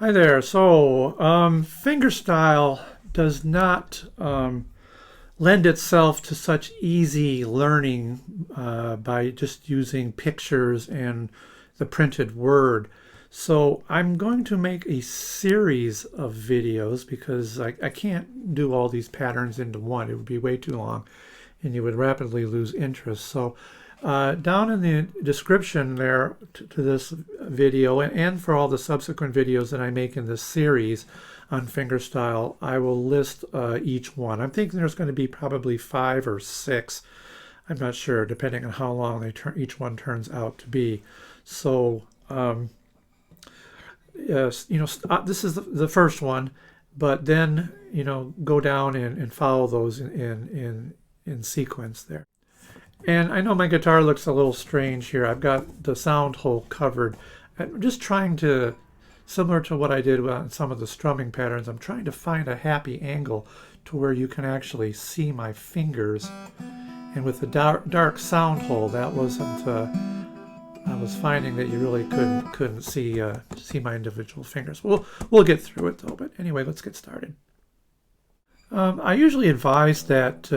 Hi there. Fingerstyle does not lend itself to such easy learning by just using pictures and the printed word. So I'm going to make a series of videos because I can't do all these patterns into one. It would be way too long and you would rapidly lose interest. So down in the description there to this video and for all the subsequent videos that I make in this series on fingerstyle, I will list each one. I'm thinking there's going to be probably 5 or 6. I'm not sure, depending on how long each one turns out to be. So, yes, this is the first one, but then, go down and follow those in sequence there. And I know my guitar looks a little strange here. I've got the sound hole covered. I'm just trying to, similar to what I did on some of the strumming patterns, I'm trying to find a happy angle to where you can actually see my fingers. And with the dark sound hole, that wasn't, I was finding that you really couldn't see my individual fingers. We'll get through it though, but anyway, let's get started. I usually advise that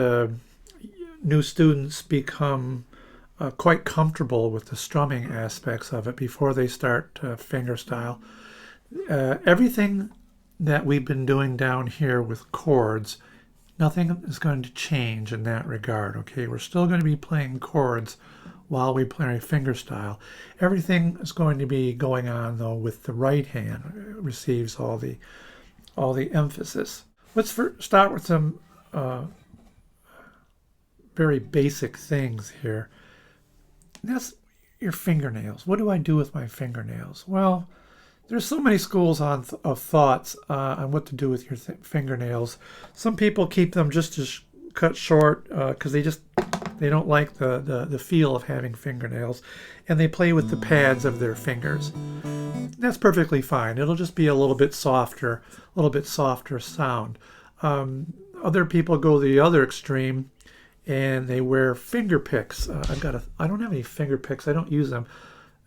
new students become quite comfortable with the strumming aspects of it before they start fingerstyle. Everything that we've been doing down here with chords, nothing is going to change in that regard. Okay, we're still going to be playing chords while we play fingerstyle. Everything is going to be going on though with the right hand. It receives all the emphasis. Let's start with some very basic things here. That's your fingernails. What do I do with my fingernails? Well, there's so many schools of thoughts on what to do with your fingernails. Some people keep them just as cut short because they don't like the feel of having fingernails, and they play with the pads of their fingers. That's perfectly fine. It'll just be a little bit softer sound. Other people go the other extreme and they wear finger picks. I don't have any finger picks. I don't use them.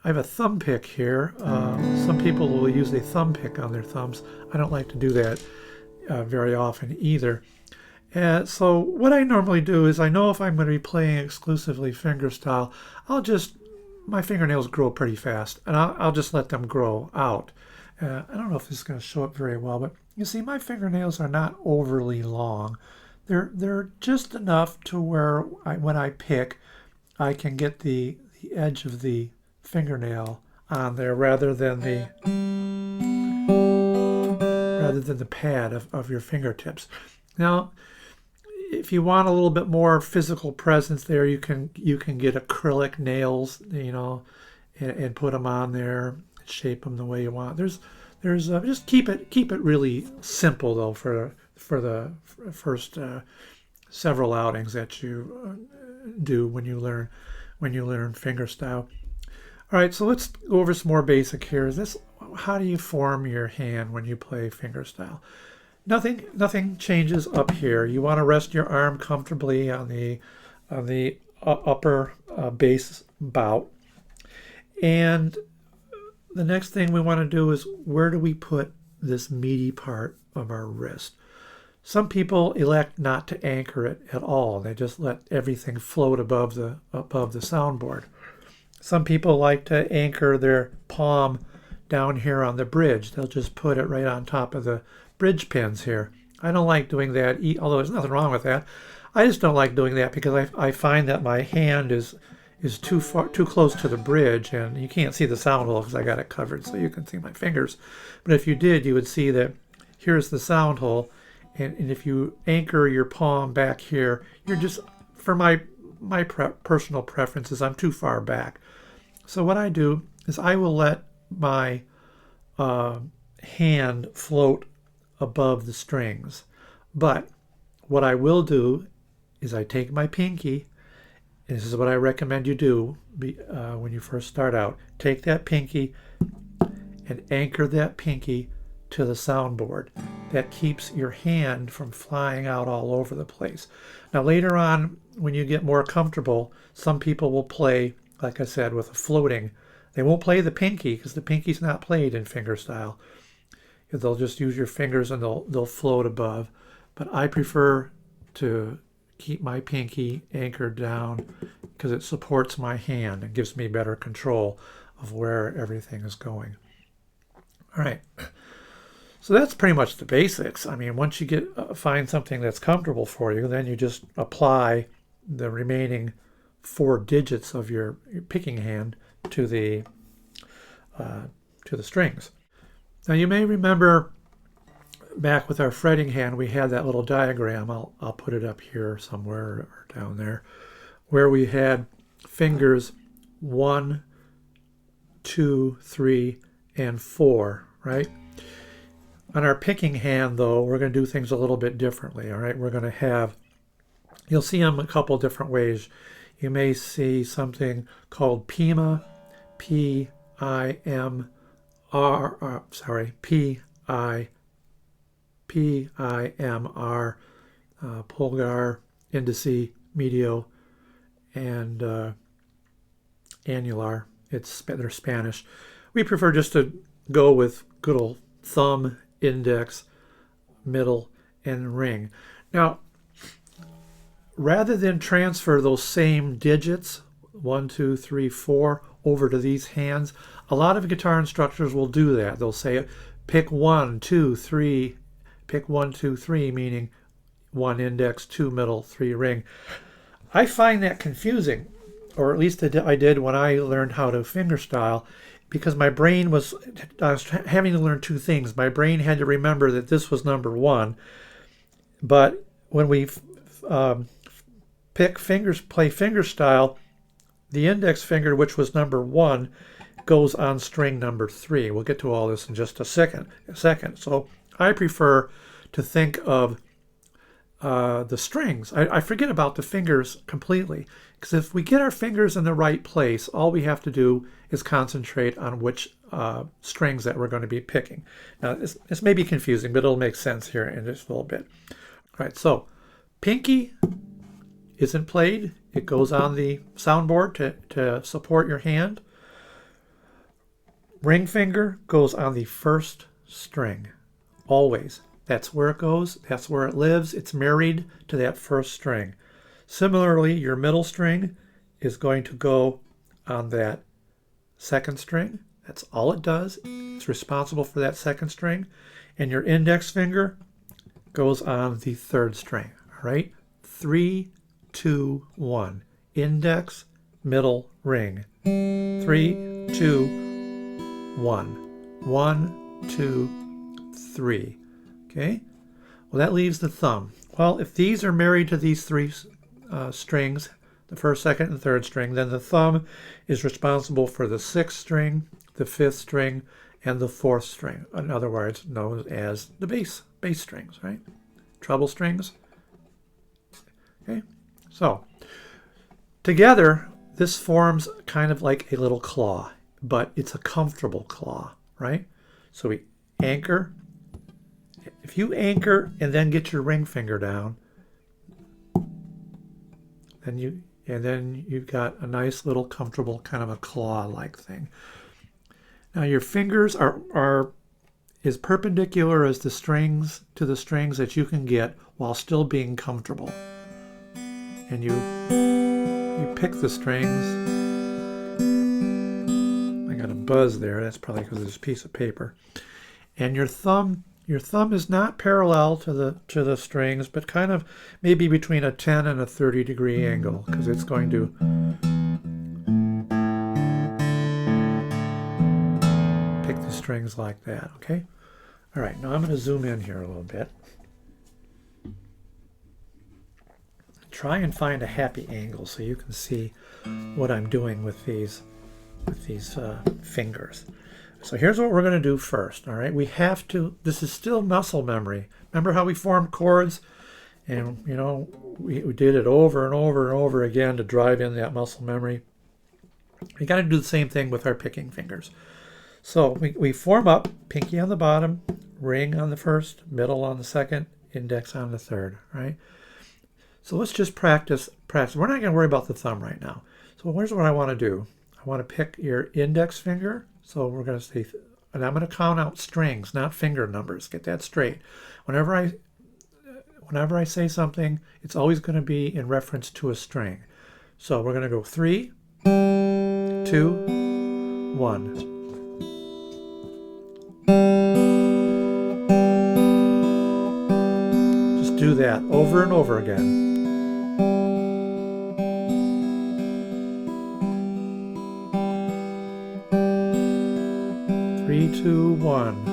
I have a thumb pick here. Some people will use a thumb pick on their thumbs. I don't like to do that very often either. So what I normally do is I know if I'm going to be playing exclusively fingerstyle, my fingernails grow pretty fast, and I'll just let them grow out. I don't know if this is going to show up very well, but you see my fingernails are not overly long. They're just enough to where when I pick, I can get the edge of the fingernail on there rather than the pad of your fingertips. Now, if you want a little bit more physical presence there, you can get acrylic nails, and put them on there, shape them the way you want. There's just keep it really simple though for the first several outings that you do when you learn fingerstyle. All right, so let's go over some more basic here. How do you form your hand when you play fingerstyle? Nothing changes up here. You want to rest your arm comfortably on the upper bass bout, and the next thing we want to do is where do we put this meaty part of our wrist? Some people elect not to anchor it at all. They just let everything float above the soundboard. Some people like to anchor their palm down here on the bridge. They'll just put it right on top of the bridge pins here. I don't like doing that, although there's nothing wrong with that. I just don't like doing that because I find that my hand is too close to the bridge, and you can't see the sound hole because I got it covered so you can see my fingers. But if you did, you would see that here's the sound hole, and if you anchor your palm back here, you're just, for my personal preferences, I'm too far back. So what I do is I will let my hand float above the strings. But what I will do is I take my pinky, and this is what I recommend you do when you first start out. Take that pinky and anchor that pinky to the soundboard. That keeps your hand from flying out all over the place. Now later on, when you get more comfortable, some people will play, like I said, with a floating. They won't play the pinky because the pinky's not played in fingerstyle. they'll just use your fingers and they'll float above. But I prefer to keep my pinky anchored down because it supports my hand and gives me better control of where everything is going. All right. So that's pretty much the basics. I mean, once you find something that's comfortable for you, then you just apply the remaining 4 digits of your picking hand to the strings. Now you may remember back with our fretting hand, we had that little diagram. I'll put it up here somewhere or down there, where we had fingers 1, 2, 3, and 4, right? On our picking hand, though, we're going to do things a little bit differently, all right? We're going to have, you'll see them a couple different ways. You may see something called PIMA, P-I-M-R, P-I-M-R, pulgar, indice, medio, and annular. They're Spanish. We prefer just to go with good old thumb, index, middle, and ring. Now, rather than transfer those same digits, 1, 2, 3, 4, over to these hands, a lot of guitar instructors will do that. They'll say, pick 1, 2, 3, pick 1, 2, 3, meaning 1 index, 2 middle, 3 ring. I find that confusing, or at least I did when I learned how to fingerstyle, because my brain I was having to learn 2 things. My brain had to remember that this was number 1, but when we play fingerstyle, the index finger, which was number 1, goes on string number 3. We'll get to all this in just a second. So I prefer to think of the strings. I forget about the fingers completely, because if we get our fingers in the right place, all we have to do is concentrate on which strings that we're going to be picking. Now, this may be confusing, but it'll make sense here in just a little bit. All right, so pinky isn't played. It goes on the soundboard to support your hand. Ring finger goes on the first string, always. That's where it goes. That's where it lives. It's married to that first string. Similarly, your middle string is going to go on that second string. That's all it does. It's responsible for that second string. And your index finger goes on the third string. All right? 3, 2, 1. Index, middle, ring. 3, 2, 1. 1, 2, 3. Okay? Well, that leaves the thumb. Well, if these are married to these 3 strings, the first, second, and third string, then the thumb is responsible for the 6th string, the 5th string, and the 4th string. In other words, known as the bass strings, right? Treble strings. Okay? So, together, this forms kind of like a little claw, but it's a comfortable claw, right? So we anchor. If you anchor and then get your ring finger down, then you've got a nice little comfortable kind of a claw-like thing. Now your fingers are as perpendicular as the strings to the strings that you can get while still being comfortable. And you pick the strings. I got a buzz there. That's probably because of this piece of paper. And your thumb is not parallel to the strings, but kind of maybe between a 10 and a 30-degree angle, because it's going to pick the strings like that, okay? All right, now I'm going to zoom in here a little bit. Try and find a happy angle so you can see what I'm doing with these fingers. So here's what we're going to do first, all right? We have to, this is still muscle memory. Remember how we formed chords? And, you know, we did it over and over and over again to drive in that muscle memory. We got to do the same thing with our picking fingers. So we form up, pinky on the bottom, ring on the first, middle on the second, index on the third, right? So let's just practice. We're not going to worry about the thumb right now. So here's what I want to do. I want to pick your index finger. So we're going to say and I'm going to count out strings, not finger numbers. Get that straight. Whenever I say something, it's always going to be in reference to a string. So we're going to go 3, 2, 1. Just do that over and over again. 3, 2, 1.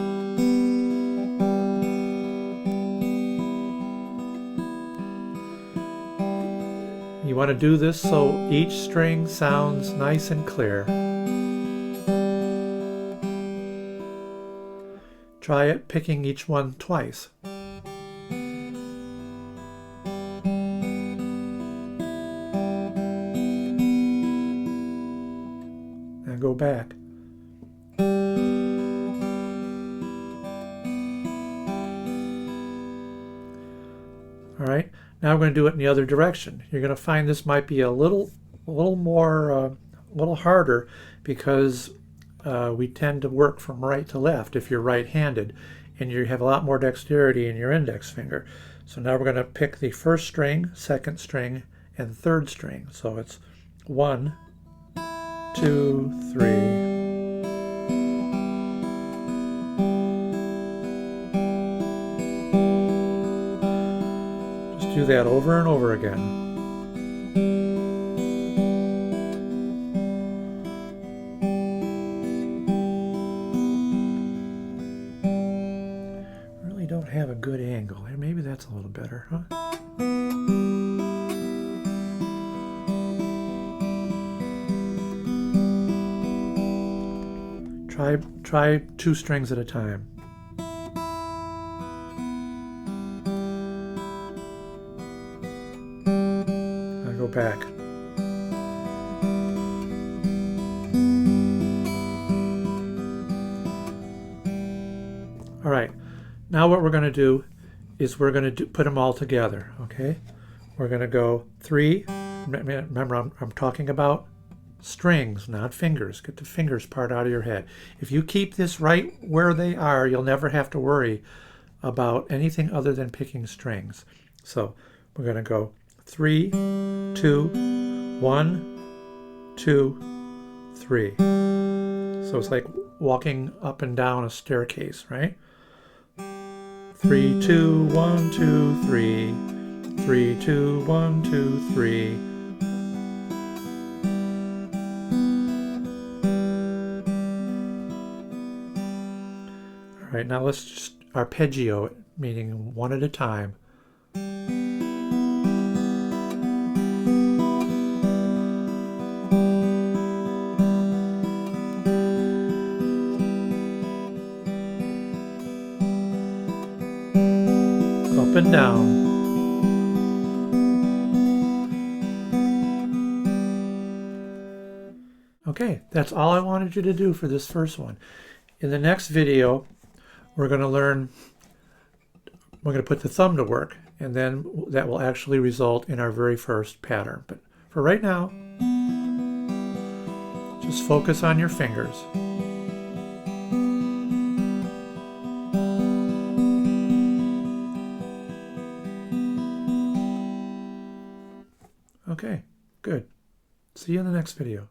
You want to do this so each string sounds nice and clear. Try it picking each one twice. Now go back. All right, now we're going to do it in the other direction. You're going to find this might be a little harder because we tend to work from right to left if you're right-handed, and you have a lot more dexterity in your index finger. So now we're going to pick the first string, second string, and third string. So it's 1, 2, 3. Do that over and over again. Really don't have a good angle. Maybe that's a little better, huh? Try 2 strings at a time. Go back. All right, now what we're going to do is we're going to put them all together, okay? We're going to go 3. Remember, I'm talking about strings, not fingers. Get the fingers part out of your head. If you keep this right where they are, you'll never have to worry about anything other than picking strings. So we're going to go 3, 2, 1, 2, 3. So it's like walking up and down a staircase, right? 3, 2, 1, 2, 3. 3, 2, 1, 2, 3. All right, now let's just arpeggio it, meaning one at a time. Up and down. Okay, that's all I wanted you to do for this first one. In the next video, we're going to put the thumb to work, and then that will actually result in our very first pattern. But for right now, just focus on your fingers. Okay, good. See you in the next video.